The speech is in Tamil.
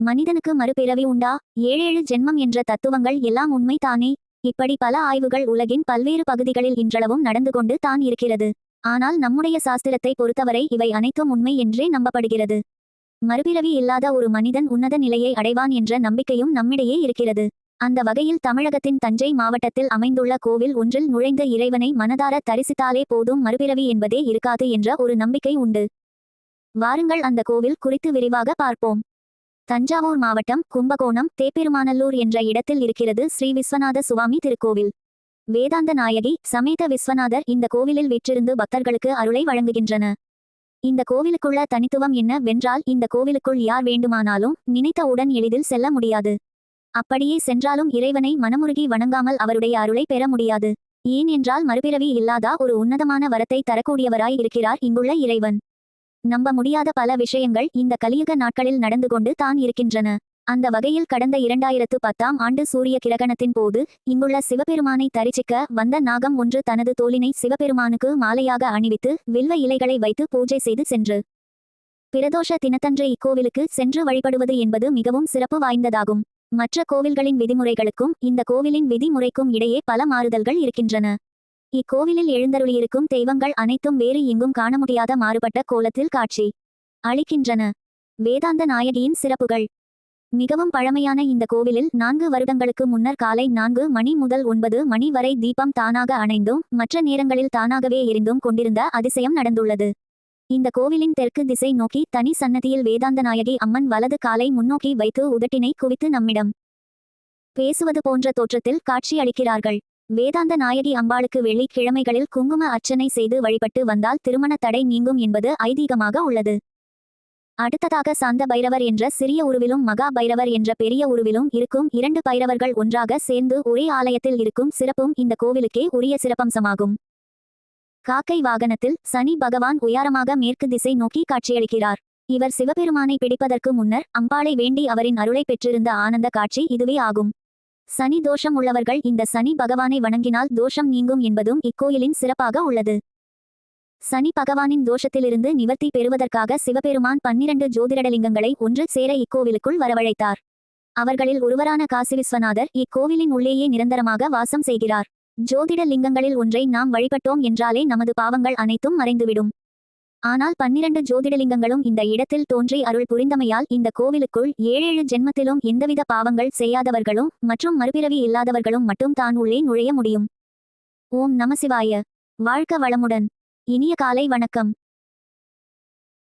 மனிதனுக்கு மறுபிறவி உண்டா? ஏழேழு ஜென்மம் என்ற தத்துவங்கள் எல்லாம் உண்மைதானே? இப்படி பல ஆய்வுகள் உலகின் பல்வேறு பகுதிகளில் இன்றளவும் நடந்து கொண்டு தான் இருக்கிறது. ஆனால் நம்முடைய சாஸ்திரத்தை பொறுத்தவரை இவை அனைத்தும் உண்மை என்றே நம்பப்படுகிறது. மறுபிறவி இல்லாத ஒரு மனிதன் உன்னத நிலையை அடைவான் என்ற நம்பிக்கையும் நம்மிடையே இருக்கிறது. அந்த வகையில் தமிழகத்தின் தஞ்சை மாவட்டத்தில் அமைந்துள்ள கோவில் ஒன்றில் நுழைந்த இறைவனை மனதார தரிசித்தாலே போதும், மறுபிறவி என்பதே இருக்காது என்ற ஒரு நம்பிக்கை உண்டு. வாருங்கள் அந்த கோவில் குறித்து விரிவாக பார்ப்போம். தஞ்சாவூர் மாவட்டம் கும்பகோணம் தேப்பெருமாநல்லூர் என்ற இடத்தில் இருக்கிறது ஸ்ரீ விஸ்வநாத சுவாமி திருக்கோவில். வேதாந்த நாயகி சமேத விஸ்வநாதர் இந்த கோவிலில் வீற்றிருந்து பக்தர்களுக்கு அருளை வழங்குகின்றன. இந்த கோவிலுக்குள்ள தனித்துவம் என்ன வென்றால், இந்த கோவிலுக்குள் யார் வேண்டுமானாலும் நினைத்தவுடன் எளிதில் செல்ல முடியாது. அப்படியே சென்றாலும் இறைவனை மனமுருகி வணங்காமல் அவருடைய அருளை பெற முடியாது. ஏன் என்றால் மறுபிறவி இல்லாத ஒரு உன்னதமான வரத்தை தரக்கூடியவராய் இருக்கிறார் இங்குள்ள இறைவன். நம்ப முடியாத பல விஷயங்கள் இந்த கலியுக நாட்களில் நடந்து கொண்டு தான் இருக்கின்றன. அந்த வகையில் கடந்த 2010ஆம் ஆண்டு சூரிய கிரகணத்தின் போது இங்குள்ள சிவபெருமானை தரிசிக்க வந்த நாகம் ஒன்று தனது தோலினை சிவபெருமானுக்கு மாலையாக அணிவித்து வில்வ இலைகளை வைத்து பூஜை செய்து சென்று பிரதோஷ தினத்தன்று இக்கோவிலுக்கு சென்று வழிபடுவது என்பது மிகவும் சிறப்பு வாய்ந்ததாகும். மற்ற கோவில்களின் விதிமுறைகளுக்கும் இந்த கோவிலின் விதிமுறைக்கும் இடையே பல மாறுதல்கள் இருக்கின்றன. இக்கோவிலில் எழுந்தருளியிருக்கும் தெய்வங்கள் அனைத்தும் வேறு எங்கும் காண முடியாத மாறுபட்ட கோலத்தில் காட்சி அளிக்கின்றன. வேதாந்த நாயகியின் சிறப்புகள். மிகவும் பழமையான இந்த கோவிலில் 4 வருடங்களுக்கு முன்னர் காலை 4 மணி முதல் 9 மணி வரை தீபம் தானாக அணைந்தும் மற்ற நேரங்களில் தானாகவே எரிந்தும் கொண்டிருந்த அதிசயம் நடந்துள்ளது. இந்த கோவிலின் தெற்கு திசை நோக்கி தனி சன்னதியில் வேதாந்த நாயகி அம்மன் வலது காலை முன்னோக்கி வைத்து உதட்டினை குவித்து நம்மிடம் பேசுவது போன்ற தோற்றத்தில் காட்சி அளிக்கிறார்கள். வேதாந்த நாயகி அம்பாளுக்கு வெள்ளிக்கிழமைகளில் குங்கும அர்ச்சனை செய்து வழிபட்டு வந்தால் திருமண தடை நீங்கும் என்பது ஐதீகமாக உள்ளது. அடுத்ததாக சாந்த பைரவர் என்ற சிறிய உருவிலும் மகா பைரவர் என்ற பெரிய உருவிலும் இருக்கும் 2 பைரவர்கள் ஒன்றாக சேர்ந்து ஒரே ஆலயத்தில் இருக்கும் சிறப்பும் இந்த கோவிலுக்கே உரிய சிறப்பம்சமாகும். காக்கை வாகனத்தில் சனி பகவான் உயரமாக மேற்கு திசை நோக்கி காட்சியளிக்கிறார். இவர் சிவபெருமானை பிடிப்பதற்கு முன்னர் அம்பாளை வேண்டி அவரின் அருளை பெற்றிருந்த ஆனந்த காட்சி இதுவே ஆகும். சனி தோஷம் உள்ளவர்கள் இந்த சனி பகவானை வணங்கினால் தோஷம் நீங்கும் என்பதும் இக்கோயிலின் சிறப்பாக உள்ளது. சனி பகவானின் தோஷத்திலிருந்து நிவர்த்தி பெறுவதற்காக சிவபெருமான் 12 ஜோதிடலிங்கங்களை ஒன்று சேர இக்கோவிலுக்குள் வரவழைத்தார். அவர்களில் ஒருவரான காசி விஸ்வநாதர் இக்கோவிலின் உள்ளேயே நிரந்தரமாக வாசம் செய்கிறார். ஜோதிட லிங்கங்களில் ஒன்றை நாம் வழிபட்டோம் என்றாலே நமது பாவங்கள் அனைத்தும் மறைந்துவிடும். ஆனால் 12 ஜோதிடலிங்கங்களும் இந்த இடத்தில் தோன்றி அருள் புரிந்தமையால் இந்த கோவிலுக்குள் 7 ஜென்மத்திலும் எந்தவித பாவங்கள் செய்யாதவர்களும் மற்றும் மறுபிறவி இல்லாதவர்களும் மட்டும் தான் உள்ளே நுழைய முடியும். ஓம் நமசிவாய. வாழ்க வளமுடன். இனிய காலை வணக்கம்.